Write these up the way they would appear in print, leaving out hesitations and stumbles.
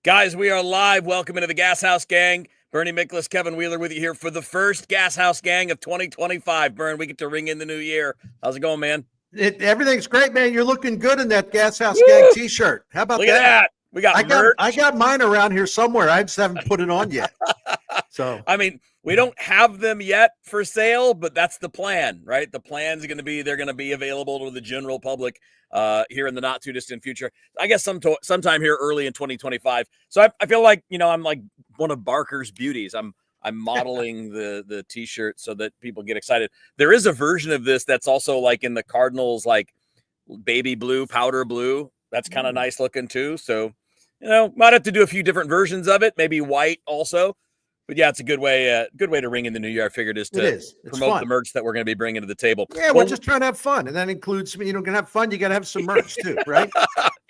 Guys, we are live. Welcome into the Gashouse Gang. Bernie Miklasz, Kevin Wheeler with you here for the first Gashouse Gang of 2025. Bern, we get to ring in the new year. How's it going, man? Everything's great, man. You're looking good in that Gashouse Woo! Gang t-shirt. How about Look at that? We got merch. I got mine around here somewhere. I just haven't put it on yet. So I mean, we don't have them yet for sale, but that's the plan, right? The plan's going to be they're going to be available to the general public here in the not too distant future. I guess sometime here early in 2025. So I feel like, I'm like one of Barker's beauties. I'm modeling the t-shirt so that people get excited. There is a version of this that's also like in the Cardinals, like baby blue, powder blue. That's kind of nice looking too. So, might have to do a few different versions of it, maybe white also. But yeah, it's a good way to ring in the new year. I figured is to promote the merch that we're going to be bringing to the table. Yeah, we're just trying to have fun, and that includes going to have fun. You got to have some merch too, right?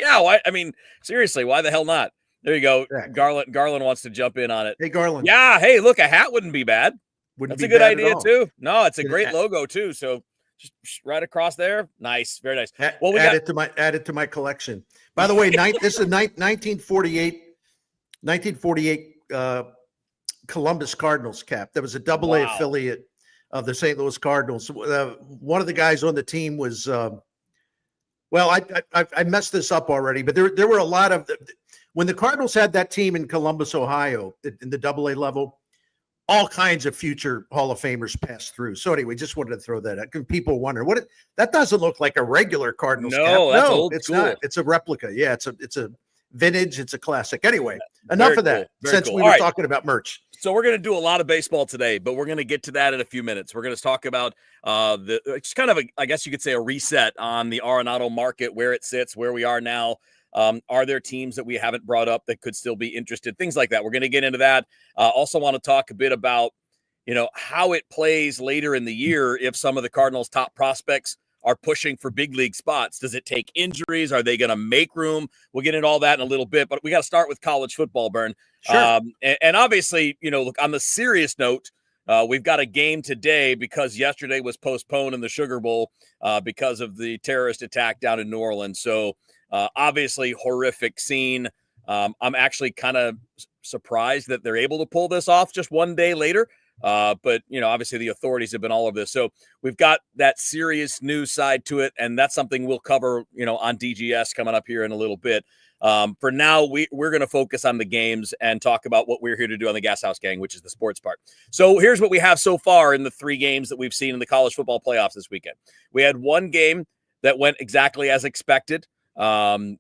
Yeah, I mean, seriously, why the hell not? There you go. Exactly. Garland wants to jump in on it. Hey, Garland. Yeah. Hey, look, a hat wouldn't be bad. That's a good idea too. No, it's a great logo too. So just right across there, nice, very nice. Well, add it to my collection. By the way, this is 1948 Columbus Cardinals cap. That was a AA affiliate of the St. Louis Cardinals. One of the guys on the team was, I messed this up already, but there were a lot of, when the Cardinals had that team in Columbus, Ohio, in the AA level, all kinds of future Hall of Famers passed through. So anyway, just wanted to throw that out. People wonder that doesn't look like a regular Cardinals cap. No, it's not. It's a replica. Yeah, it's a vintage. It's a classic. Anyway, enough of that since we were talking about merch. So we're going to do a lot of baseball today, but we're going to get to that in a few minutes. We're going to talk about it's kind of I guess you could say a reset on the Arenado market, where it sits, where we are now. Are there teams that we haven't brought up that could still be interested? Things like that. We're going to get into that. Also want to talk a bit about, how it plays later in the year if some of the Cardinals' top prospects are pushing for big league spots. Does it take injuries? Are they going to make room? We'll get into all that in a little bit, but we got to start with college football, Bern. Sure. And obviously, look, on the serious note, we've got a game today because yesterday was postponed in the Sugar Bowl because of the terrorist attack down in New Orleans. So obviously horrific scene. I'm actually kind of surprised that they're able to pull this off just one day later. But, obviously the authorities have been all over this. So we've got that serious news side to it. And that's something we'll cover, on DGS coming up here in a little bit. For now, we're going to focus on the games and talk about what we're here to do on the Gashouse Gang, which is the sports part. So here's what we have so far in the 3 games that we've seen in the college football playoffs this weekend. We had one game that went exactly as expected. The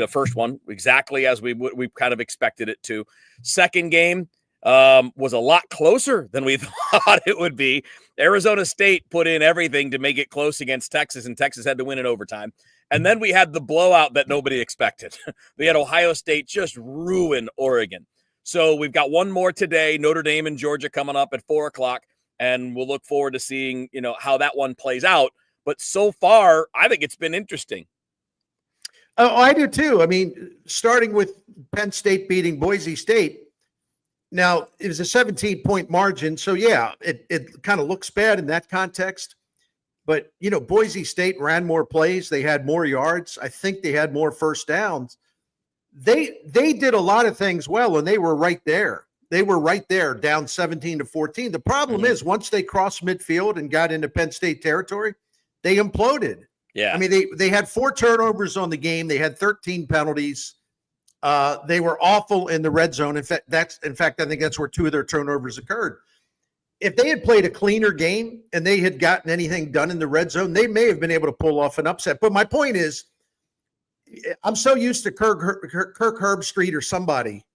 first one exactly as we kind of expected it to. Second game was a lot closer than we thought it would be. Arizona State put in everything to make it close against Texas, and Texas had to win in overtime. And then we had the blowout that nobody expected. We had Ohio State just ruin Oregon. So we've got one more today, Notre Dame and Georgia coming up at 4:00, and we'll look forward to seeing, how that one plays out. But so far, I think it's been interesting. Oh, I do too. I mean, starting with Penn State beating Boise State. Now, it was a 17-point margin. So, yeah, it kind of looks bad in that context. But, Boise State ran more plays. They had more yards. I think they had more first downs. They did a lot of things well, and they were right there. They were right there, down 17-14. The problem is once they crossed midfield and got into Penn State territory, they imploded. Yeah. I mean, they had 4 turnovers on the game. They had 13 penalties. They were awful in the red zone. In fact, I think that's where 2 of their turnovers occurred. If they had played a cleaner game and they had gotten anything done in the red zone, they may have been able to pull off an upset. But my point is, I'm so used to Kirk Herbstreit or somebody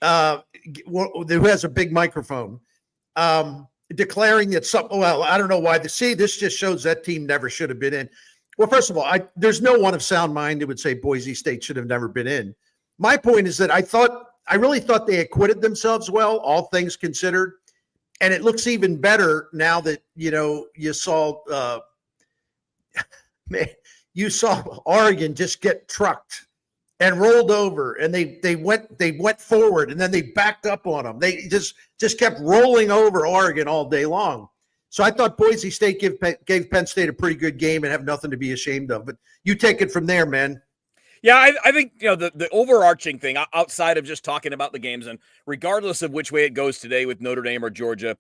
who has a big microphone declaring that something. Well, I don't know why. This just shows that team never should have been in. Well, first of all, there's no one of sound mind that would say Boise State should have never been in. My point is that I really thought they acquitted themselves well, all things considered. And it looks even better now that, you saw Oregon just get trucked and rolled over, and they went forward, and then they backed up on them. They just kept rolling over Oregon all day long. So I thought Boise State gave Penn State a pretty good game and have nothing to be ashamed of. But you take it from there, man. Yeah, I think, the overarching thing outside of just talking about the games, and regardless of which way it goes today with Notre Dame or Georgia,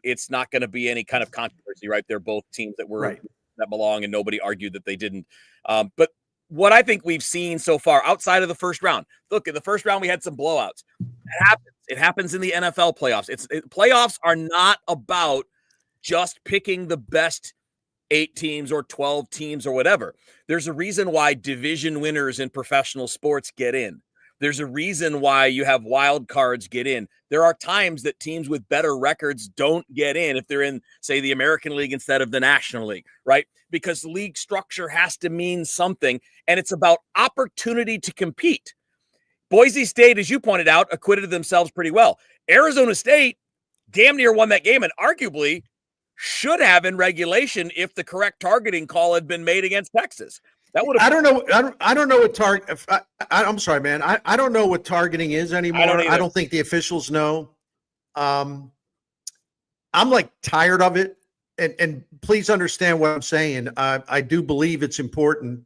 it's not going to be any kind of controversy, right? They're both teams Right. that belong, and nobody argued that they didn't. But what I think we've seen so far outside of the first round, look, in the first round we had some blowouts. It happens. It happens in the NFL playoffs. Playoffs are not about just picking the best 8 teams or 12 teams or whatever. There's a reason why division winners in professional sports get in. There's a reason why you have wild cards get in. There are times that teams with better records don't get in if they're in, say, the American League instead of the National League, right? Because league structure has to mean something, and it's about opportunity to compete. Boise State, as you pointed out, acquitted themselves pretty well. Arizona State damn near won that game, and arguably should have in regulation if the correct targeting call had been made against Texas. That would have. I don't know what target. I'm sorry, man. I don't know what targeting is anymore. I don't think the officials know. I'm like tired of it. And please understand what I'm saying. I do believe it's important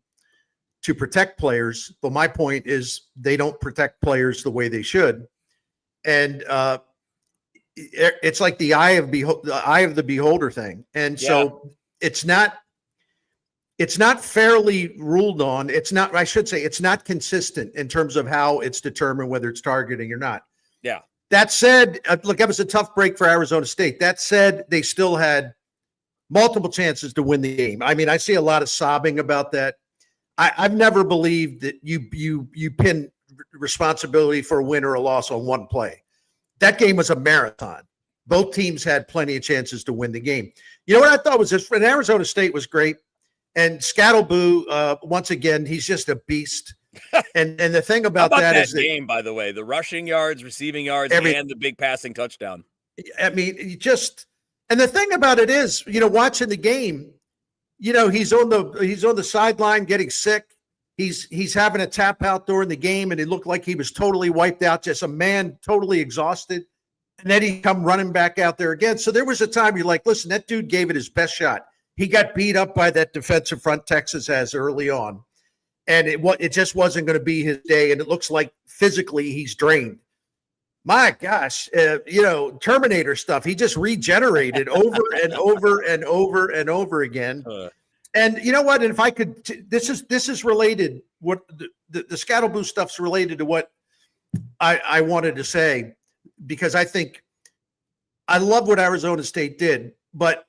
to protect players, but my point is they don't protect players the way they should. And it's like the eye of the beholder thing. And so it's not fairly ruled on. I should say it's not consistent in terms of how it's determined whether it's targeting or not. Yeah. That said, look, that was a tough break for Arizona State. That said, they still had multiple chances to win the game. I mean, I see a lot of sobbing about that. I've never believed that you pin responsibility for a win or a loss on one play. That game was a marathon. Both teams had plenty of chances to win the game. You know what I thought was this? And Arizona State was great. And Scattleboo, once again, he's just a beast. And the thing about that is that game, by the way, the rushing yards, receiving yards, and the big passing touchdown. I mean, and the thing about it is, watching the game, he's on the sideline getting sick. He's having a tap out during the game, and it looked like he was totally wiped out, just a man totally exhausted. And then he come running back out there again. So there was a time you're like, listen, that dude gave it his best shot. He got beat up by that defensive front Texas has early on. And it just wasn't going to be his day. And it looks like physically he's drained. My gosh, Terminator stuff. He just regenerated over and over and over and over again. And you know what? And if I could, this is related. What the Scattleboo stuff's related to what I wanted to say, because I think I love what Arizona State did, but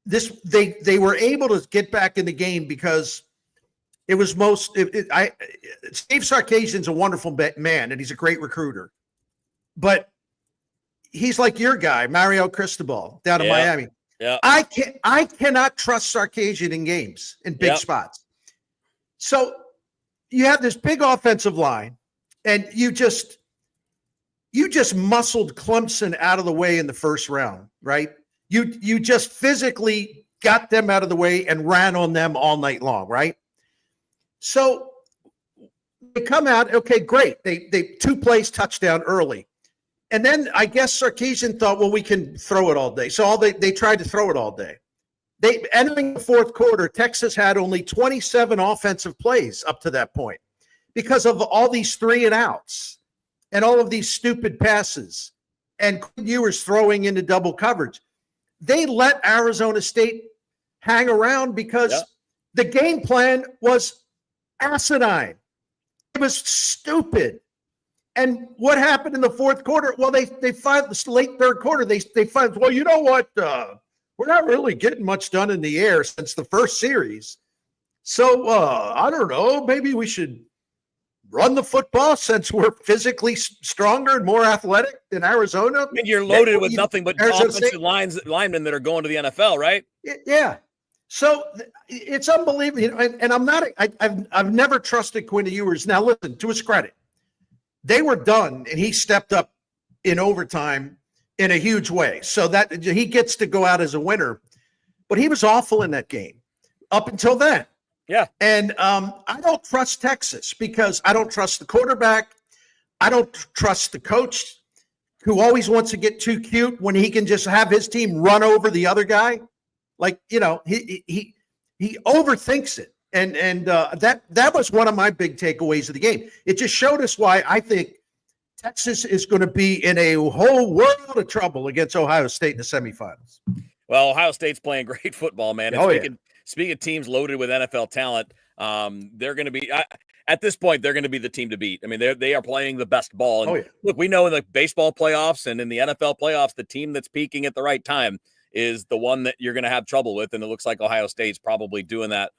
they were able to get back in the game because it was Steve Sarkisian's a wonderful man and he's a great recruiter, but he's like your guy, Mario Cristobal down in Miami. Yeah. I cannot trust Sarkisian in games in big spots. So you have this big offensive line and you just muscled Clemson out of the way in the first round, right? You just physically got them out of the way and ran on them all night long, right? So they come out, okay, great. They 2 plays touchdown early. And then I guess Sarkisian thought, well, we can throw it all day. So they tried to throw it all day. They entering the fourth quarter, Texas had only 27 offensive plays up to that point because of all these 3 and outs and all of these stupid passes and Ewers throwing into double coverage. They let Arizona State hang around because the game plan was asinine. It was stupid. And what happened in the fourth quarter? Well, they find this late third quarter. They find, well, you know what? We're not really getting much done in the air since the first series. So I don't know. Maybe we should run the football since we're physically stronger and more athletic than Arizona. And you're loaded with nothing but offensive linemen that are going to the NFL, right? Yeah. So it's unbelievable. And I'm not. I've never trusted Quinn Ewers. Now listen, to his credit, they were done, and he stepped up in overtime in a huge way. So that he gets to go out as a winner. But he was awful in that game up until then. Yeah. And I don't trust Texas because I don't trust the quarterback. I don't trust the coach who always wants to get too cute when he can just have his team run over the other guy. Like, he overthinks it. And that was one of my big takeaways of the game. It just showed us why I think Texas is going to be in a whole world of trouble against Ohio State in the semifinals. Well, Ohio State's playing great football, man. And speaking of teams loaded with NFL talent, they're going to be at this point. They're going to be the team to beat. I mean, they are playing the best ball. And look, we know in the baseball playoffs and in the NFL playoffs, the team that's peaking at the right time is the one that you're going to have trouble with. And it looks like Ohio State's probably doing that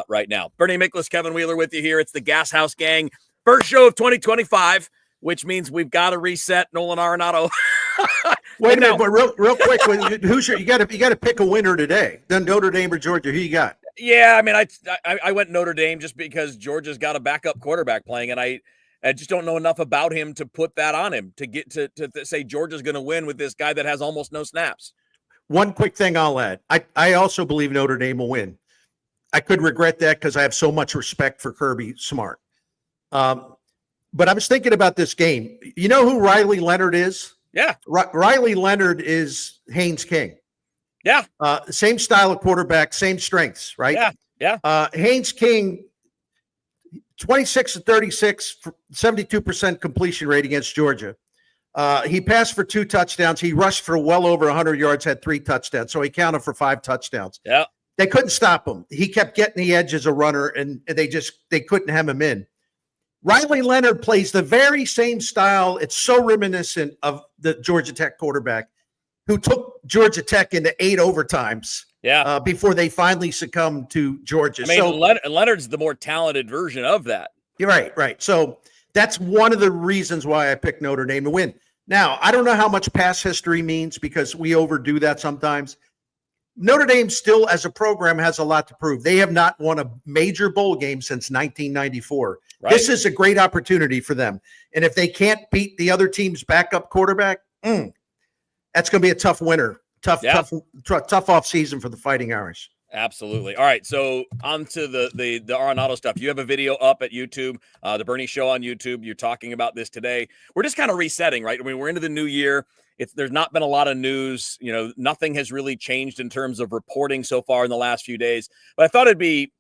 right now. Bernie Miklasz, Kevin Wheeler with you here. It's the Gashouse Gang. First show of 2025, which means we've got to reset Nolan Arenado. Wait a minute, but real quick, you got to pick a winner today. Then Notre Dame or Georgia, who you got? Yeah, I mean, I went Notre Dame just because Georgia's got a backup quarterback playing, and I just don't know enough about him to put that on him to get to say Georgia's going to win with this guy that has almost no snaps. One quick thing I'll add. I also believe Notre Dame will win. I could regret that because I have so much respect for Kirby Smart. But I was thinking about this game. You know who Riley Leonard is? Yeah. Riley Leonard is Haynes King. Yeah. Same style of quarterback, same strengths, right? Yeah. Yeah. Haynes King, 26-36, 72% completion rate against Georgia. He passed for 2 touchdowns. He rushed for well over 100 yards, had 3 touchdowns. So he counted for 5 touchdowns. Yeah. They couldn't stop him. He kept getting the edge as a runner, and they couldn't hem him in. Riley Leonard plays the very same style. It's so reminiscent of the Georgia Tech quarterback who took Georgia Tech into 8 overtimes before they finally succumbed to Georgia. I mean, Leonard's the more talented version of that. You're right. So that's one of the reasons why I picked Notre Dame to win. Now, I don't know how much past history means because we overdo that sometimes. Notre Dame still, as a program, has a lot to prove. They have not won a major bowl game since 1994. Right. This is a great opportunity for them. And if they can't beat the other team's backup quarterback, that's going to be a tough winter, tough off season for the Fighting Irish. Absolutely. All right, so on to the Arenado stuff. You have a video up at YouTube, the Bernie Show on YouTube. You're talking about this today. We're just kind of resetting, right? I mean, we're into the new year. There's not been a lot of news. You know, nothing has really changed in terms of reporting so far in the last few days. But I thought it'd be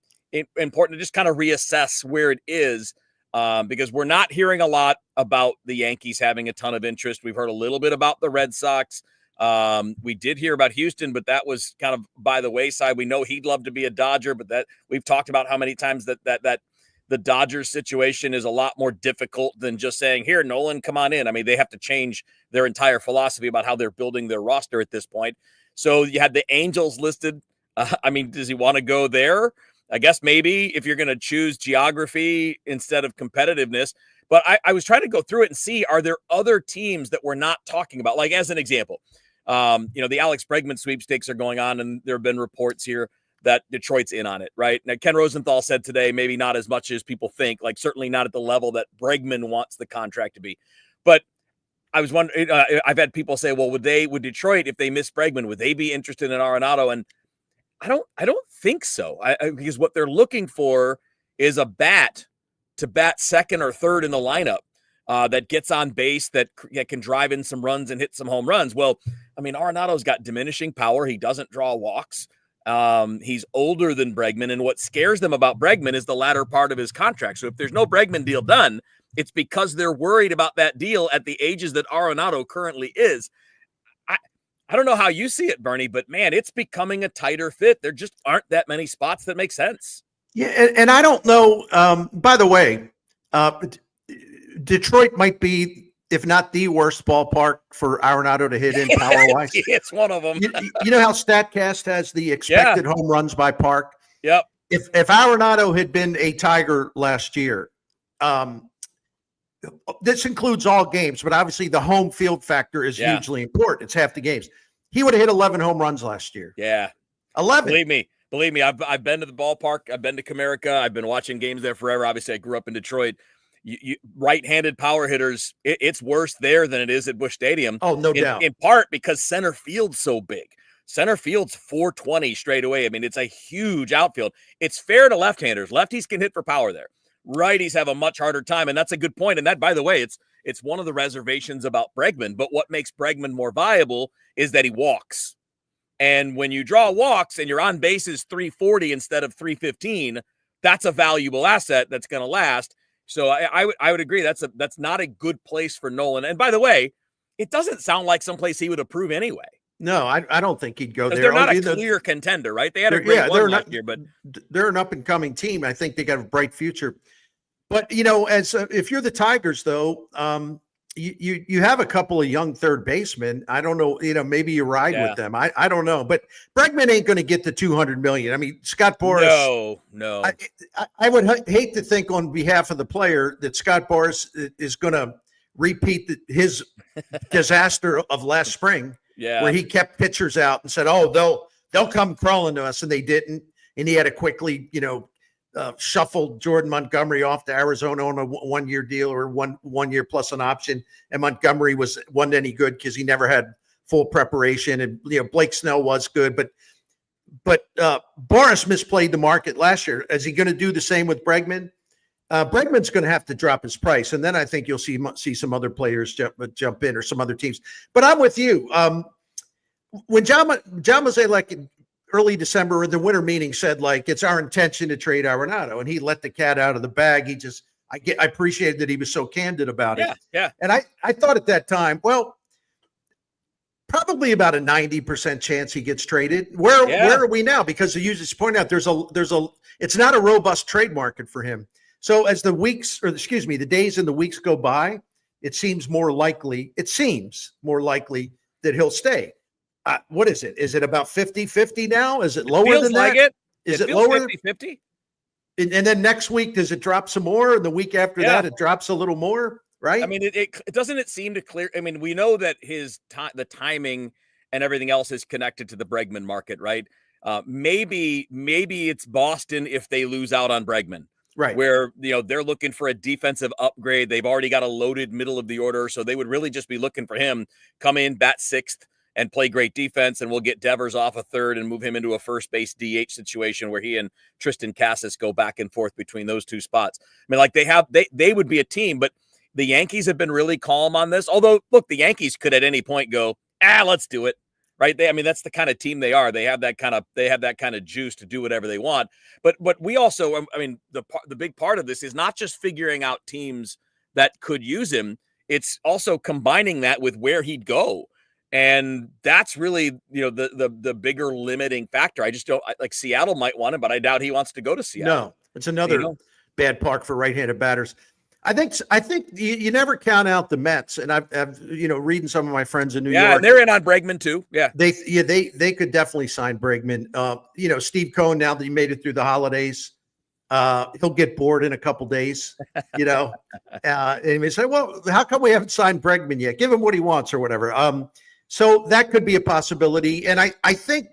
important to just kind of reassess where it is because we're not hearing a lot about the Yankees having a ton of interest. We've heard a little bit about the Red Sox. We did hear about Houston, but that was kind of by the wayside. We know he'd love to be a Dodger, but that we've talked about how many times that the Dodgers situation is a lot more difficult than just saying, here, Nolan, come on in. I mean, they have to change their entire philosophy about how they're building their roster at this point. So you had the Angels listed. I mean, does he want to go there? I guess maybe if you're going to choose geography instead of competitiveness. But I was trying to go through it and see, are there other teams that we're not talking about? Like, as an example, the Alex Bregman sweepstakes are going on, and there have been reports here that Detroit's in on it, right? Now, Ken Rosenthal said today, maybe not as much as people think, like certainly not at the level that Bregman wants the contract to be. But I was wondering, I've had people say, well, would Detroit, if they miss Bregman, would they be interested in Arenado? And I don't think so. Because what they're looking for is a bat to bat second or third in the lineup that gets on base, that can drive in some runs and hit some home runs. Well, I mean, Arenado's got diminishing power. He doesn't draw walks. He's older than Bregman, and what scares them about Bregman is the latter part of his contract. So if there's no Bregman deal done, it's because they're worried about that deal at the ages that Arenado currently is. I don't know how you see it, Bernie, but man, it's becoming a tighter fit. There just aren't that many spots that make sense. Yeah, and I don't know. By the way, Detroit might be, if not the worst ballpark for Arenado to hit in power-wise. It's one of them. You know how StatCast has the expected home runs by park? Yep. If Arenado had been a Tiger last year, this includes all games, but obviously the home field factor is hugely important. It's half the games. He would have hit 11 home runs last year. Yeah. 11. Believe me, I've been to the ballpark. I've been to Comerica. I've been watching games there forever. Obviously, I grew up in Detroit. You right-handed power hitters, it's worse there than it is at Busch Stadium. Oh, no doubt. In part because center field's so big. Center field's 420 straight away. I mean, it's a huge outfield. It's fair to left-handers. Lefties can hit for power there. Righties have a much harder time, and that's a good point. And that, by the way, it's one of the reservations about Bregman. But what makes Bregman more viable is that he walks. And when you draw walks and your on base is 340 instead of 315, that's a valuable asset that's going to last. So I would agree that's not a good place for Nolan. And by the way, it doesn't sound like someplace he would approve anyway. No, I don't think he'd go there. They're not a clear contender, right? They had a great one last year, but they're an up and coming team. I think they got a bright future. But as if you're the Tigers, though, you have a couple of young third basemen. I don't know, maybe you ride with them. I don't know, but Bregman ain't going to get the $200 million. I mean, Scott Boras. No. I would hate to think on behalf of the player that Scott Boras is going to repeat his disaster of last spring, where he kept pitchers out and said, "Oh, they'll come crawling to us," and they didn't. And he had to quickly, shuffle Jordan Montgomery off to Arizona on a 1-year deal or one year plus an option. And Montgomery wasn't any good because he never had full preparation. And Blake Snell was good, but Boras misplayed the market last year. Is he going to do the same with Bregman? Bregman's going to have to drop his price, and then I think you'll see some other players jump in, or some other teams. But I'm with you. When John Mozeliak, like early December in the winter meeting, said like it's our intention to trade Arenado, and he let the cat out of the bag. I appreciated that he was so candid about it. Yeah. And I thought at that time, well, probably about a 90% chance he gets traded. Where are we now? Because you just point out it's not a robust trade market for him. So as the days and the weeks go by, it seems more likely that he'll stay. What is it? Is it about 50-50 now? Is it lower than that? Is it lower? 50-50? And then next week, does it drop some more? And the week after that, it drops a little more, right? I mean, it doesn't seem to clear. I mean, we know that the timing and everything else is connected to the Bregman market, right? Maybe it's Boston if they lose out on Bregman. Right. Where, they're looking for a defensive upgrade. They've already got a loaded middle of the order. So they would really just be looking for him, come in, bat sixth, and play great defense. And we'll get Devers off a third and move him into a first base DH situation where he and Tristan Casas go back and forth between those two spots. I mean, like they would be a team, but the Yankees have been really calm on this. Although, look, the Yankees could at any point go, let's do it. Right. That's the kind of team they are. They have that kind of juice to do whatever they want. But we also, the big part of this is not just figuring out teams that could use him. It's also combining that with where he'd go. And that's really, the bigger limiting factor. I just don't like Seattle might want him, but I doubt he wants to go to Seattle. No, it's another bad park for right-handed batters. I think you never count out the Mets, and I've reading some of my friends in New York. Yeah, and they're in on Bregman too. Yeah, they could definitely sign Bregman. Steve Cohen, now that he made it through the holidays, he'll get bored in a couple days. And he may say, "Well, how come we haven't signed Bregman yet? Give him what he wants or whatever." So that could be a possibility, and I think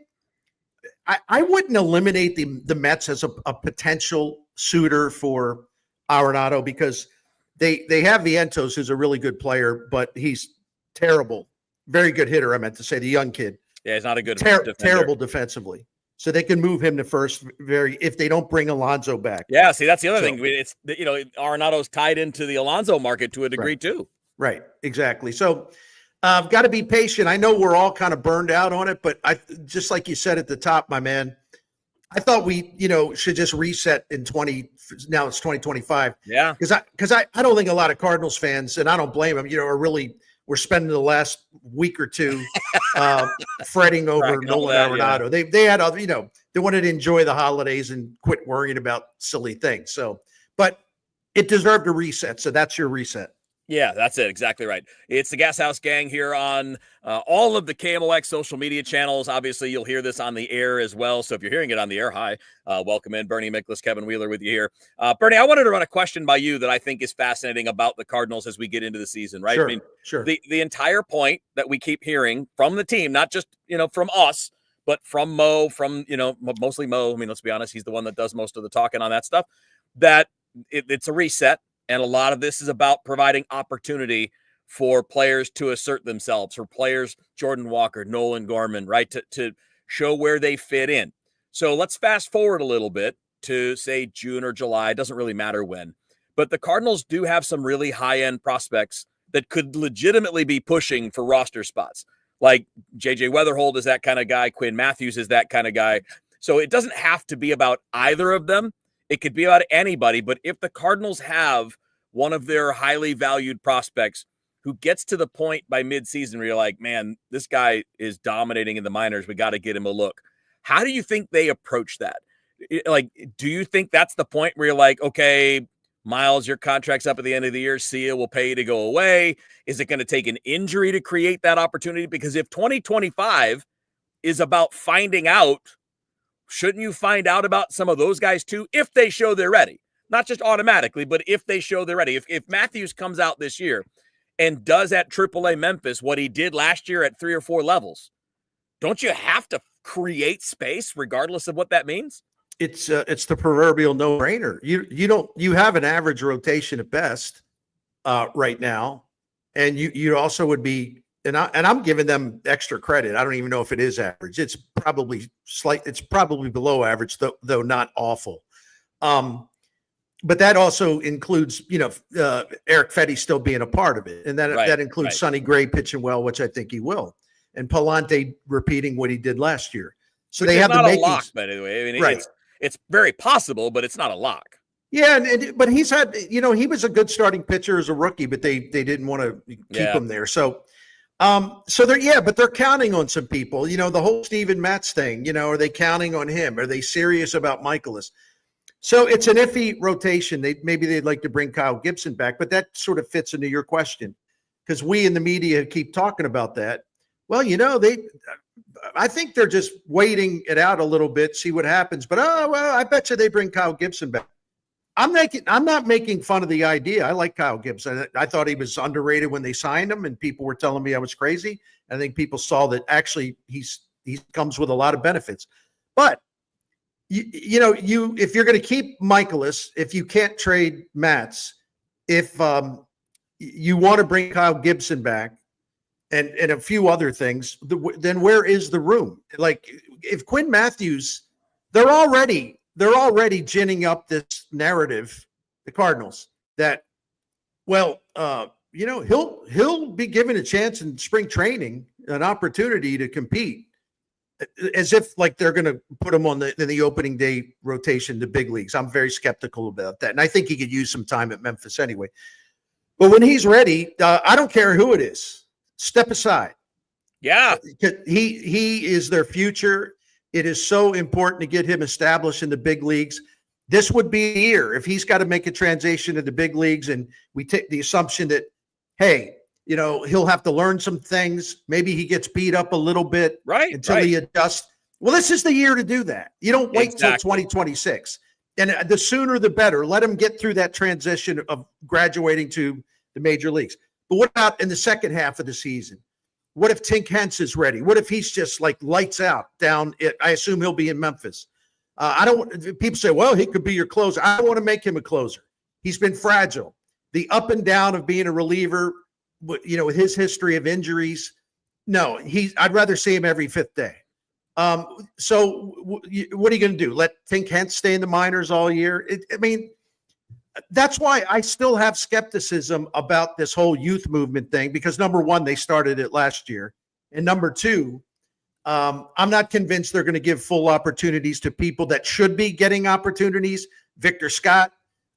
I wouldn't eliminate the Mets as a potential suitor for Arenado, because they have Vientos, who's a really good player, but he's terrible. Very good hitter, I meant to say, the young kid. Yeah, he's not a good terrible defensively. So they can move him to first if they don't bring Alonso back. Yeah, see, that's the other thing. It's Arenado's tied into the Alonso market to a degree too. Right, exactly. So I've got to be patient. I know we're all kind of burned out on it, but just like you said at the top, my man, I thought we, should just reset in now it's 2025. Yeah. Because I don't think a lot of Cardinals fans, and I don't blame them, we're spending the last week or two fretting over Nolan Arenado. Yeah. They had other, they wanted to enjoy the holidays and quit worrying about silly things. So, but it deserved a reset. So that's your reset. Yeah, that's it. Exactly right. It's the Gashouse Gang here on all of the KMOX social media channels. Obviously, you'll hear this on the air as well. So if you're hearing it on the air, hi, welcome in. Bernie Miklasz, Kevin Wheeler with you here. Bernie, I wanted to run a question by you that I think is fascinating about the Cardinals as we get into the season, right? Sure. The entire point that we keep hearing from the team, not just, from us, but from Mo, mostly Mo. I mean, let's be honest, he's the one that does most of the talking on that stuff, that it's a reset. And a lot of this is about providing opportunity for players to assert themselves, for players, Jordan Walker, Nolan Gorman, right, to show where they fit in. So let's fast forward a little bit to, say, June or July. It doesn't really matter when. But the Cardinals do have some really high-end prospects that could legitimately be pushing for roster spots. Like J.J. Weatherhold is that kind of guy. Quinn Matthews is that kind of guy. So it doesn't have to be about either of them. It could be about anybody, but if the Cardinals have one of their highly valued prospects who gets to the point by midseason where you're like, man, this guy is dominating in the minors, we got to get him a look. How do you think they approach that? Like, do you think that's the point where you're like, okay, Miles, your contract's up at the end of the year. See you. We'll pay you to go away. Is it going to take an injury to create that opportunity? Because if 2025 is about finding out, shouldn't you find out about some of those guys too, if they show they're ready? Not just automatically, but if they show they're ready. If Matthews comes out this year and does at AAA Memphis what he did last year at 3 or 4 levels, don't you have to create space regardless of what that means? It's the proverbial no-brainer. You have an average rotation at best right now, and you also would be, and I'm giving them extra credit. I don't even know if it is average. It's probably it's probably below average, though not awful. But that also includes, Eric Fetty still being a part of it, and that includes Sonny Gray pitching well, which I think he will, and Palante repeating what he did last year. So which they have the makings. Lock, by the way. I mean, it's very possible, but it's not a lock. Yeah, but he's had, he was a good starting pitcher as a rookie, but they didn't want to keep him there. So, but they're counting on some people. The whole Steven Matz thing. Are they counting on him? Are they serious about Miklasz? So it's an iffy rotation. Maybe they'd like to bring Kyle Gibson back, but that sort of fits into your question because we in the media keep talking about that. Well, I think they're just waiting it out a little bit, see what happens. But I bet you they bring Kyle Gibson back. I'm not making fun of the idea. I like Kyle Gibson. I thought he was underrated when they signed him, and people were telling me I was crazy. I think people saw that actually he comes with a lot of benefits. But if you're going to keep Miklasz, if you can't trade Matz, if you want to bring Kyle Gibson back, and a few other things, then where is the room? Like if Quinn Matthews, they're already ginning up this narrative, the Cardinals, that, he'll be given a chance in spring training, an opportunity to compete, as if like they're going to put him in the opening day rotation to big leagues. I'm very skeptical about that. And I think he could use some time at Memphis anyway. But when he's ready, I don't care who it is. Step aside. Yeah. He is their future. It is so important to get him established in the big leagues. This would be a year if he's got to make a transition to the big leagues, and we take the assumption that, hey, he'll have to learn some things. Maybe he gets beat up a little bit until he adjusts. Well, this is the year to do that. You don't wait till 2026. And the sooner the better. Let him get through that transition of graduating to the major leagues. But what about in the second half of the season? What if Tink Hence is ready? What if he's just like lights out down? I assume he'll be in Memphis. People say, well, he could be your closer. I don't want to make him a closer. He's been fragile. The up and down of being a reliever, with his history of injuries. No, I'd rather see him every 5th day. So what are you going to do? Let Tink Hence stay in the minors all year? That's why I still have skepticism about this whole youth movement thing, because number one, they started it last year. And number two, I'm not convinced they're going to give full opportunities to people that should be getting opportunities. Victor Scott,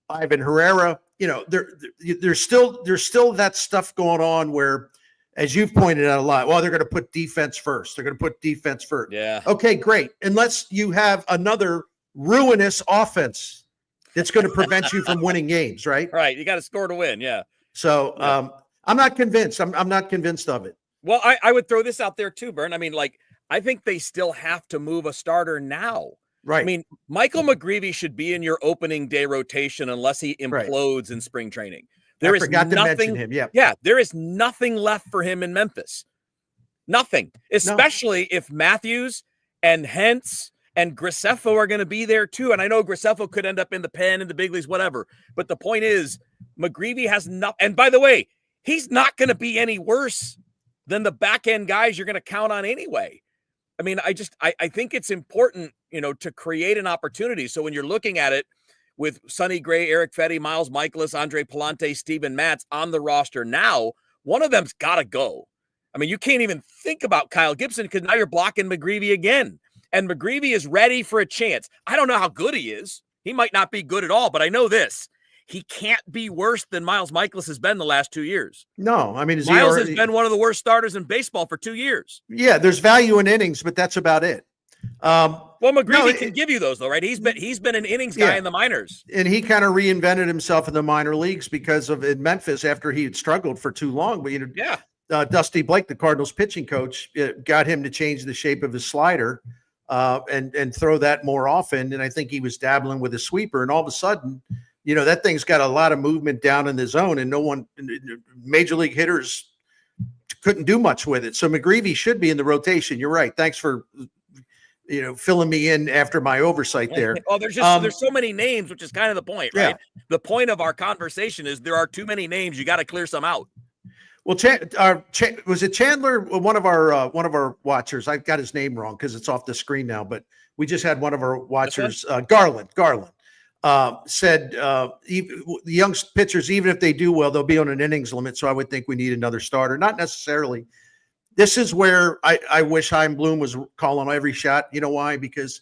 Ivan Herrera, there's still that stuff going on where, as you've pointed out a lot, well, they're going to put defense first. They're going to put defense first. Yeah. Okay, great. Unless you have another ruinous offense that's going to prevent you from winning games, right? Right. You got to score to win. Yeah. So I'm not convinced. I'm not convinced of it. Well, I would throw this out there too, Bern. I think they still have to move a starter now. Right. Michael McGreevy should be in your opening day rotation unless he implodes in spring training. I forgot to mention him. Yeah. Yeah. There is nothing left for him in Memphis. Nothing. Especially if Matthews and Hence and Graceffo are going to be there too. And I know Graceffo could end up in the pen, in the big leagues, whatever. But the point is, McGreevy has not. And by the way, he's not going to be any worse than the back end guys you're going to count on anyway. I think it's important, to create an opportunity. So when you're looking at it with Sonny Gray, Eric Fetty, Miles Miklasz, Andre Palante, Steven Matz on the roster now, one of them's got to go. You can't even think about Kyle Gibson because now you're blocking McGreevy again. And McGreevy is ready for a chance. I don't know how good he is. He might not be good at all, but I know this. He can't be worse than Miles Miklasz has been the last 2 years. No, I mean, Miles has been one of the worst starters in baseball for 2 years. Yeah, there's value in innings, but that's about it. Well, McGreevy can give you those though, right? He's been an innings guy in the minors, and he kind of reinvented himself in the minor leagues because of in Memphis after he had struggled for too long. But Dusty Blake, the Cardinals pitching coach, got him to change the shape of his slider and throw that more often. And I think he was dabbling with a sweeper, and all of a sudden, that thing's got a lot of movement down in the zone, and no one, major league hitters couldn't do much with it. So McGreevy should be in the rotation. You're right. Thanks for filling me in after my oversight there. Oh, there's so many names, which is kind of the point, right? Yeah. The point of our conversation is there are too many names. You got to clear some out. Well, was it Chandler? One of our watchers. I got his name wrong because it's off the screen now. But we just had one of our watchers, Garland, said the young pitchers, even if they do well, they'll be on an innings limit. So I would think we need another starter. Not necessarily. This is where I wish Chaim Bloom was calling every shot. You know why? Because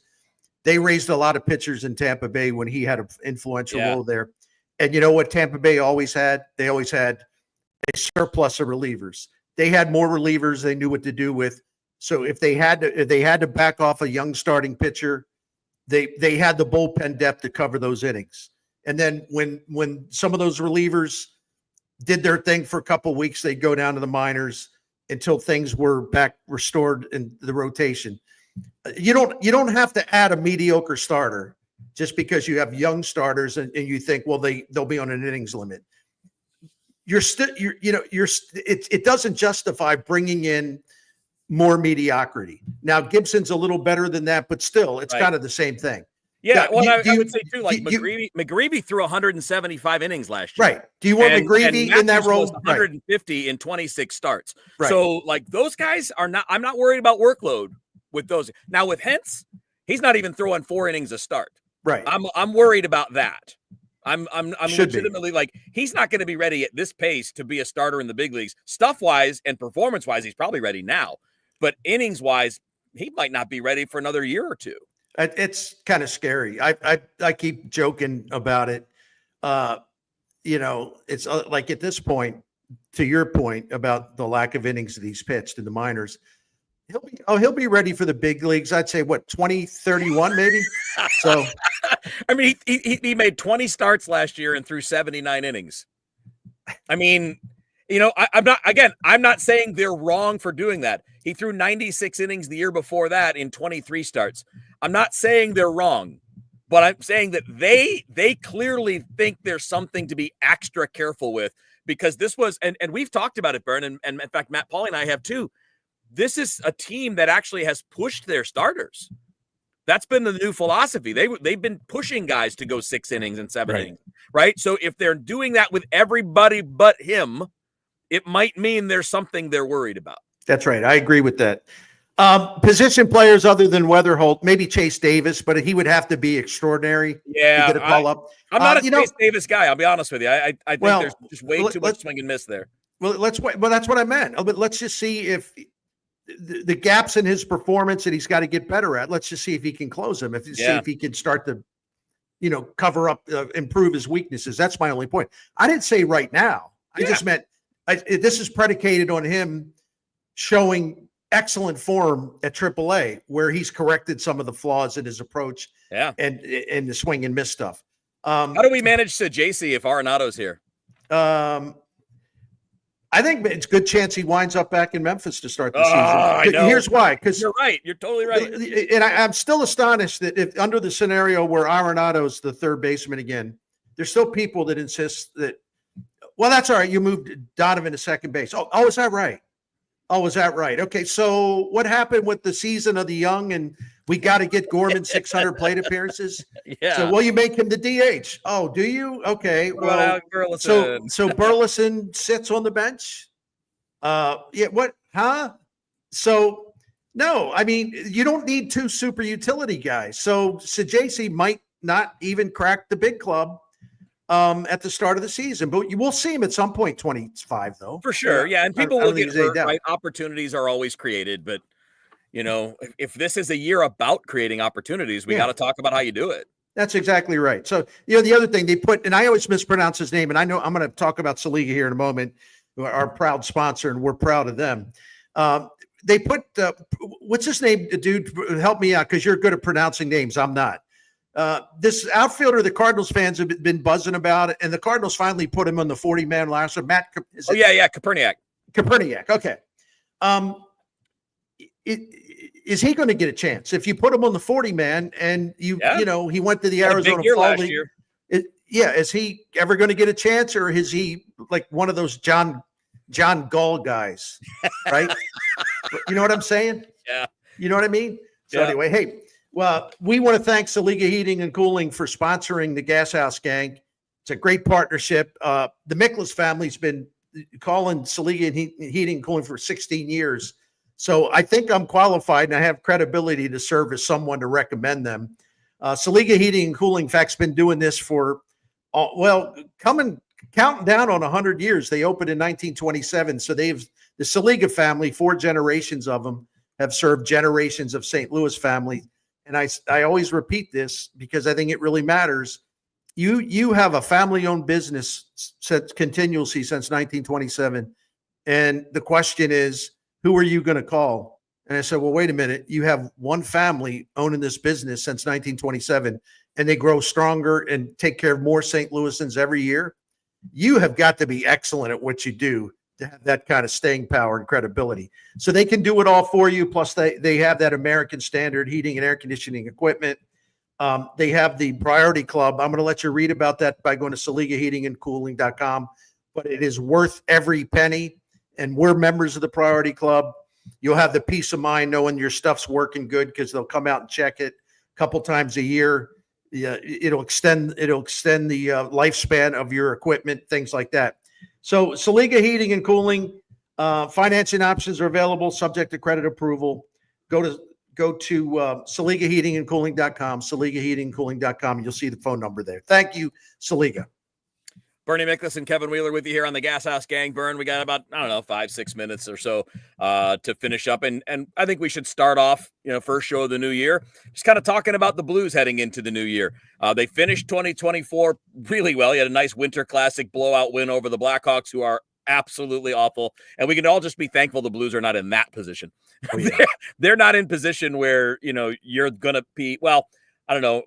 they raised a lot of pitchers in Tampa Bay when he had an influential role there. And you know what Tampa Bay always had? They always had a surplus of relievers. They had more relievers they knew what to do with. So if they had to back off a young starting pitcher, they had the bullpen depth to cover those innings. And then when some of those relievers did their thing for a couple of weeks, they'd go down to the minors until things were back restored in the rotation. You don't have to add a mediocre starter just because you have young starters and you think, well, they'll be on an innings limit. It doesn't justify bringing in more mediocrity. Now Gibson's a little better than that, but still it's kind of the same thing. Yeah, well, I would say too, like McGreevy threw 175 innings last year. Right. Do you want McGreevy in that role? 150 in 26 starts. Right. So, like, those guys are not. I'm not worried about workload with those. Now with Hentz, he's not even throwing 4 innings a start. Right. I'm worried about that. I'm Should legitimately like he's not going to be ready at this pace to be a starter in the big leagues. Stuff wise and performance wise, he's probably ready now. But innings wise, he might not be ready for another year or two. It's kind of scary. I keep joking about it. It's like at this point, to your point about the lack of innings that he's pitched in the minors, he'll be ready for the big leagues. I'd say 2031 maybe. So, I mean, he made 20 starts last year and threw 79 innings. I mean, I'm not saying they're wrong for doing that. He threw 96 innings the year before that in 23 starts. I'm not saying they're wrong, but I'm saying that they clearly think there's something to be extra careful with because this was, and we've talked about it, Bern, and in fact, Matt Pauley and I have too. This is a team that actually has pushed their starters. That's been the new philosophy. They've been pushing guys to go 6 innings and 7 innings, right? So if they're doing that with everybody but him, it might mean there's something they're worried about. That's right. I agree with that. Position players other than Weatherholt, maybe Chase Davis, but he would have to be extraordinary to get a call up. I'm not a Chase Davis guy. I'll be honest with you. I think there's just way too much swing and miss there. Well, that's what I meant. But let's just see if the gaps in his performance that he's got to get better at. Let's just see if he can close them. See if he can start to, cover up, improve his weaknesses. That's my only point. I didn't say right now. I just meant this is predicated on him showing excellent form at AAA, where he's corrected some of the flaws in his approach and the swing and miss stuff. How do we manage JC if Arenado's here? I think it's a good chance he winds up back in Memphis to start the season. Here's why. Because you're right. You're totally right. And I'm still astonished that if under the scenario where Arenado's the third baseman again, there's still people that insist that, well, that's all right. You moved Donovan to second base. Oh, is that right? Oh, is that right? Okay, so what happened with the season of the young and we got to get Gorman 600 plate appearances? Yeah. So, well, you make him the DH. Oh, do you? Okay. Well, so Burleson sits on the bench? What? Huh? So, no, I mean, you don't need 2 super utility guys. So, JC might not even crack the big club at the start of the season, but you will see him at some point, 25 though. For sure. Yeah. And people will get hurt, right? Opportunities are always created, but if this is a year about creating opportunities, we got to talk about how you do it. That's exactly right. So, the other thing they put, and I always mispronounce his name, and I know I'm going to talk about Saliga here in a moment, who are our proud sponsor, and we're proud of them. They put, what's his name, dude? Help me out, because you're good at pronouncing names. I'm not. This outfielder, the Cardinals fans have been buzzing about it, and the Cardinals finally put him on the 40-man roster. Koperniak. Koperniak. Okay. Is he going to get a chance if you put him on the 40-man and he went to the Arizona Fall League? Is he ever going to get a chance, or is he like one of those John Gall guys, right? You know what I'm saying? Yeah. You know what I mean? So anyway, hey, well, we want to thank Saliga Heating and Cooling for sponsoring the Gashouse Gang. It's a great partnership. The Miklasz family's been calling Saliga Heating and Cooling for 16 years. So I think I'm qualified and I have credibility to serve as someone to recommend them. Saliga Heating and Cooling, in fact, has been doing this for, counting down on 100 years. They opened in 1927. So the Saliga family, 4 generations of them, have served generations of St. Louis family. And I always repeat this because I think it really matters. You have a family-owned business continuously since 1927. And the question is, who are you going to call? And I said, well, wait a minute. You have one family owning this business since 1927, and they grow stronger and take care of more St. Louisans every year. You have got to be excellent at what you do to have that kind of staying power and credibility. So they can do it all for you. Plus, they have that American standard heating and air conditioning equipment. They have the Priority Club. I'm going to let you read about that by going to SaligaHeatingandCooling.com. But it is worth every penny. And we're members of the Priority Club. You'll have the peace of mind knowing your stuff's working good because they'll come out and check it a couple times a year. Yeah, it'll extend the lifespan of your equipment, things like that. So Saliga Heating and Cooling, financing options are available, subject to credit approval. Go to SaligaHeatingandCooling.com, SaligaHeatingandCooling.com, and you'll see the phone number there. Thank you, Saliga. Bernie Miklasz and Kevin Wheeler with you here on the Gashouse Gang. Burn, we got about, 5-6 minutes or so to finish up. And I think we should start off, first show of the new year, just kind of talking about the Blues heading into the new year. They finished 2024 really well. You had a nice Winter Classic blowout win over the Blackhawks, who are absolutely awful. And we can all just be thankful the Blues are not in that position. Oh, yeah. They're not in position where, you're going to be, well, I don't know.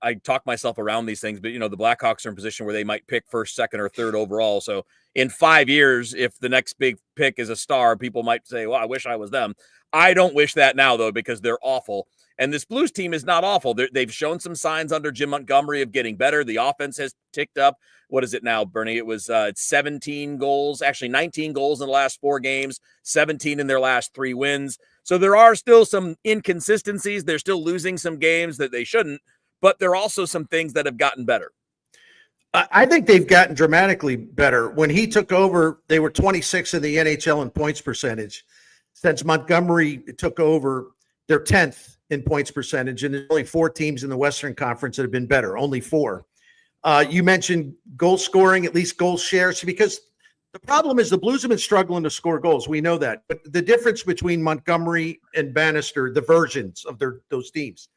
I talk myself around these things, but the Blackhawks are in a position where they might pick first, second, or third overall. So in 5 years, if the next big pick is a star, people might say, well, I wish I was them. I don't wish that now, though, because they're awful. And this Blues team is not awful. They've shown some signs under Jim Montgomery of getting better. The offense has ticked up. What is it now, Bernie? It was 17 goals, actually 19 goals in the last 4 games, 17 in their last 3 wins. So there are still some inconsistencies. They're still losing some games that they shouldn't, but there are also some things that have gotten better. I think they've gotten dramatically better. When he took over, they were 26 in the NHL in points percentage. Since Montgomery took over, they're 10th in points percentage, and there's only 4 teams in the Western Conference that have been better, only 4. You mentioned goal scoring, at least goal shares, because the problem is the Blues have been struggling to score goals. We know that. But the difference between Montgomery and Bannister, the versions of those teams,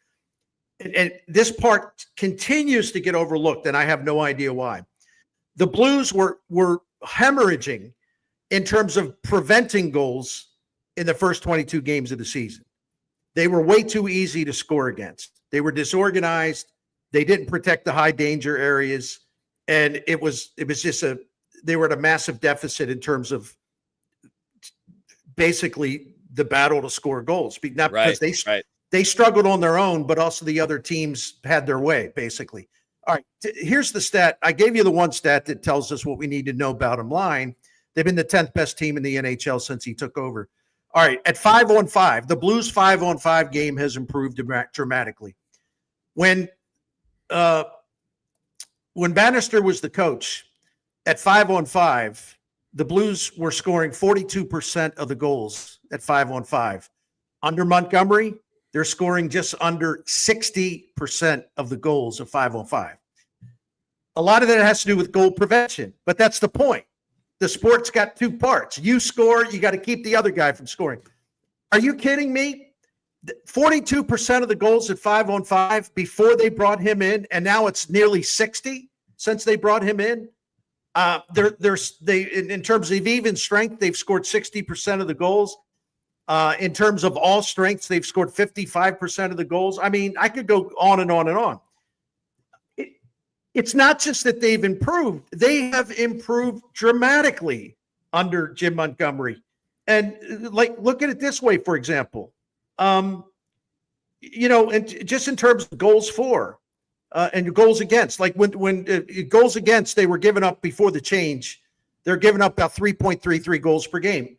and this part continues to get overlooked, and I have no idea why. The Blues were hemorrhaging in terms of preventing goals in the first 22 games of the season. They were way too easy to score against. They were disorganized. They didn't protect the high danger areas. And it was just they were at a massive deficit in terms of basically the battle to score goals. Not because they struggled on their own, but also the other teams had their way, basically. All right, here's the stat. I gave you the one stat that tells us what we need to know bottom line. They've been the 10th best team in the NHL since he took over. All right, at 5-on-5, the Blues 5-on-5 game has improved dramatically. When Bannister was the coach, at 5-on-5, the Blues were scoring 42% of the goals at 5-on-5. Under Montgomery, they're scoring just under 60% of the goals of 5-on-5. A lot of that has to do with goal prevention, but that's the point. The sport's got 2 parts. You score, you got to keep the other guy from scoring. Are you kidding me? 42% of the goals at 5-on-5 before they brought him in, and now it's nearly 60 since they brought him in. In terms of even strength, they've scored 60% of the goals. In terms of all strengths, they've scored 55% of the goals. I mean, I could go on and on and on. It's not just that they've improved. They have improved dramatically under Jim Montgomery. And look at it this way, for example. And just in terms of goals for and goals against, like when goals against, they were given up before the change. They're giving up about 3.33 goals per game.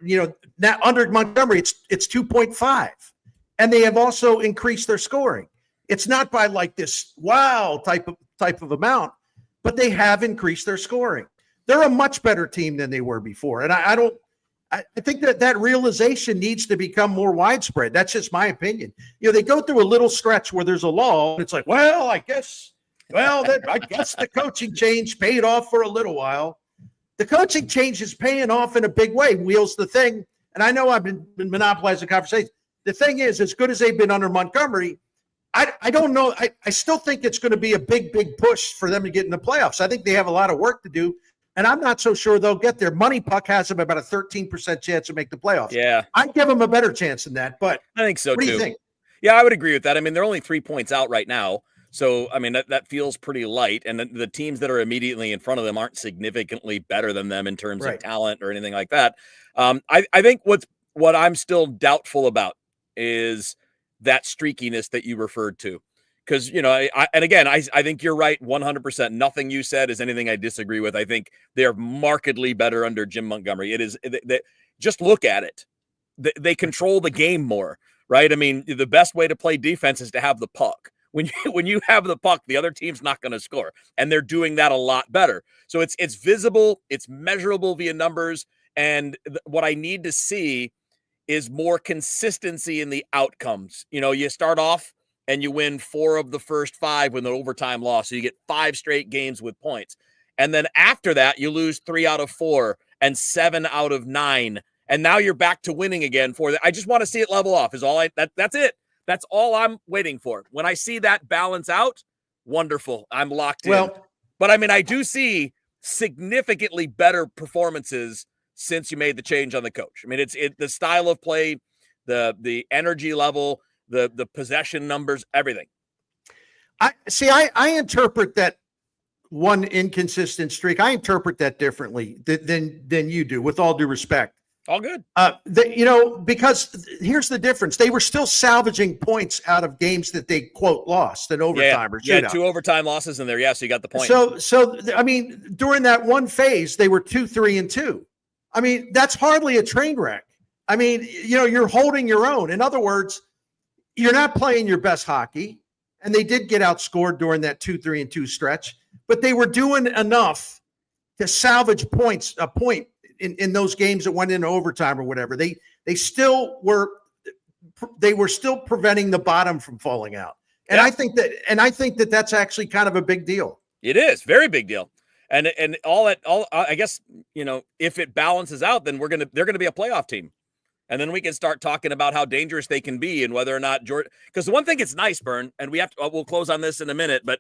Now under Montgomery, it's 2.5, and they have also increased their scoring. It's not by like this wow type of amount, but they have increased their scoring. They're a much better team than they were before, and I think that realization needs to become more widespread. That's just my opinion. They go through a little stretch where there's a lull, and it's like, I guess the coaching change paid off for a little while. The coaching change is paying off in a big way. Wheels the thing, and I know I've been monopolizing the conversation. The thing is, as good as they've been under Montgomery, I don't know. I still think it's going to be a big push for them to get in the playoffs. I think they have a lot of work to do. And I'm not so sure they'll get there. Money Puck has them about a 13% chance to make the playoffs. Yeah. I'd give them a better chance than that, but I think so, what too. do you think? Yeah, I would agree with that. I mean, they're only 3 points out right now. So, I mean, that feels pretty light. And the teams that are immediately in front of them aren't significantly better than them in terms of talent or anything like that. I think what I'm still doubtful about is that streakiness that you referred to. Because, I think you're right 100%. Nothing you said is anything I disagree with. I think they're markedly better under Jim Montgomery. It is just look at it. They control the game more, right? I mean, the best way to play defense is to have the puck. When you have the puck, the other team's not going to score, and they're doing that a lot better. So it's visible, it's measurable via numbers, and what I need to see is more consistency in the outcomes. You start off and you win 4 of the first 5 with an overtime loss. So you get 5 straight games with points. And then after that, you lose 3 out of 4 and 7 out of 9. And now you're back to winning again I just want to see it level off that's it. That's all I'm waiting for. When I see that balance out, wonderful. I'm locked in. But I mean, I do see significantly better performances since you made the change on the coach. I mean, it's the style of play, the energy level, the possession numbers, everything. I interpret that one inconsistent streak. I interpret that differently than you do, with all due respect. All good. Because here's the difference. They were still salvaging points out of games that they, quote, lost in overtime or shootout. 2 overtime losses in there. Yeah, so you got the point. So I mean, during that one phase, they were 2-3-2. I mean, that's hardly a train wreck. I mean, you're holding your own. In other words, you're not playing your best hockey, and they did get outscored during that 2-3-2 stretch, but they were doing enough to salvage a point in those games that went into overtime or whatever. They were still preventing the bottom from falling out. And yeah. I think that that's actually kind of a big deal. It is very big deal. And I guess, if it balances out, then they're going to be a playoff team. And then we can start talking about how dangerous they can be and whether or not because the one thing it's nice, Bern, and we'll close on this in a minute, but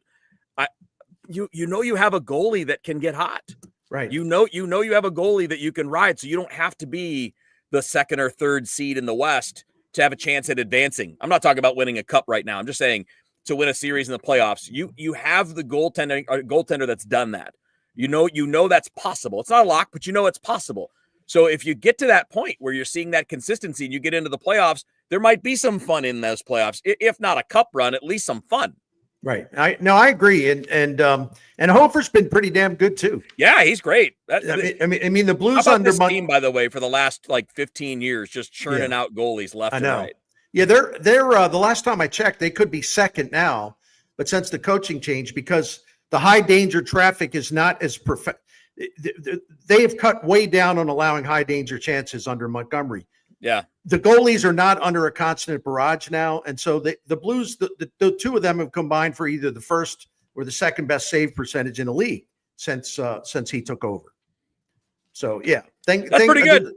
you have a goalie that can get hot. Right. You have a goalie that you can ride, so you don't have to be the 2nd or 3rd seed in the West to have a chance at advancing. I'm not talking about winning a cup right now. I'm just saying to win a series in the playoffs, you have the goaltender that's done that. You know that's possible. It's not a lock, but it's possible. So if you get to that point where you're seeing that consistency and you get into the playoffs, there might be some fun in those playoffs. If not a cup run, at least some fun. Right. I agree. And Hofer's been pretty damn good too. Yeah, he's great. I mean the Blues how about under this team, by the way, for the last 15 years, just churning out goalies left and right. Yeah, they're the last time I checked, they could be second now, but since the coaching changed, because the high danger traffic is not as perfect. They have cut way down on allowing high danger chances under Montgomery. Yeah. The goalies are not under a constant barrage now. And so the Blues, the 2 of them have combined for either the first or the second best save percentage in the league since he took over. So yeah, That's pretty good. A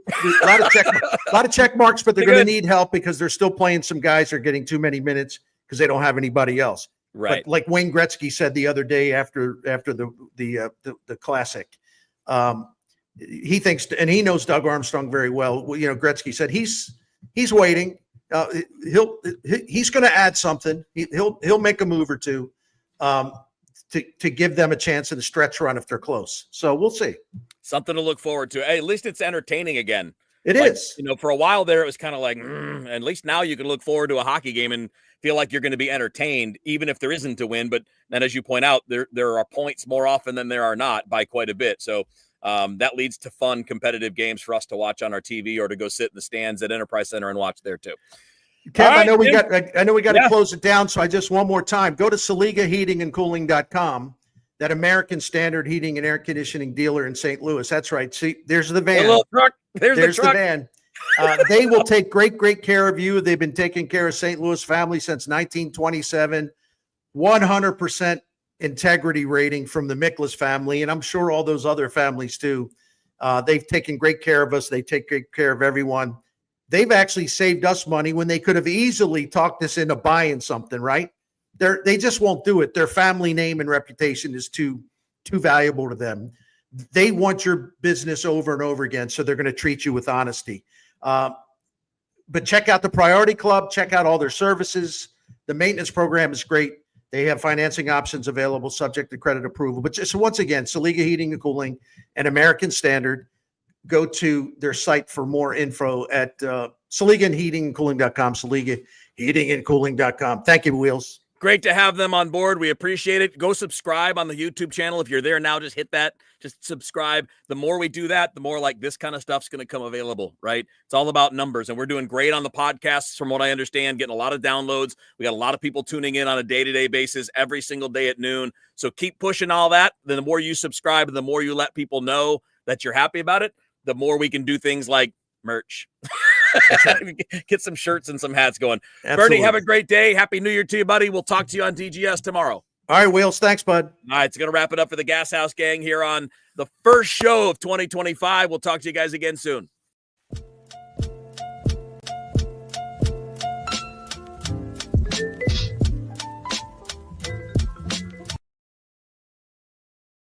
lot of check marks, but they're going to need help because they're still playing some guys who are getting too many minutes because they don't have anybody else. Right. But like Wayne Gretzky said the other day after the Classic, he thinks, and he knows Doug Armstrong very well. You know, Gretzky said he's waiting. He's going to add something. He'll make a move or two to give them a chance in the stretch run if they're close. So we'll see. Something to look forward to. Hey, at least it's entertaining again. It is. You know, for a while there, it was kind of like, and at least now you can look forward to a hockey game and feel like you're going to be entertained, even if there isn't a win. But then, as you point out, there are points more often than there are not by quite a bit. So that leads to fun, competitive games for us to watch on our TV or to go sit in the stands at Enterprise Center and watch there too. Kev, right, I know we got to close it down. So I just one more time, go to SaligaHeatingandCooling.com, that American Standard heating and air conditioning dealer in St. Louis. That's right. See, there's the van. Hello, truck. There's the van. They will take great care of you. They've been taking care of St. Louis families since 1927. 100% integrity rating from the Miklasz family, and I'm sure all those other families too. They've taken great care of us. They take great care of everyone. They've actually saved us money when they could have easily talked us into buying something, right? They just won't do it. Their family name and reputation is too valuable to them. They want your business over and over again, so they're going to treat you with honesty. But check out the Priority Club. Check out all their services. The maintenance program is great. They have financing options available subject to credit approval. But just once again, Saliga Heating and Cooling and American Standard. Go to their site for more info at SaligaHeatingandCooling.com, SaligaHeatingandCooling.com. Thank you, Wheels. Great to have them on board. We appreciate it. Go subscribe on the YouTube channel. If you're there now, just hit that. Just subscribe. The more we do that, the more like this kind of stuff's going to come available, right? It's all about numbers, and we're doing great on the podcasts from what I understand, getting a lot of downloads. We got a lot of people tuning in on a day-to-day basis every single day at noon. So keep pushing all that. Then the more you subscribe and the more you let people know that you're happy about it, the more we can do things like merch. Get some shirts and some hats going. Absolutely. Bernie, have a great day. Happy New Year to you, buddy. We'll talk to you on DGS tomorrow. All right, Wheels. Thanks, bud. All right, it's going to wrap it up for the Gashouse gang here on the first show of 2025. We'll talk to you guys again soon.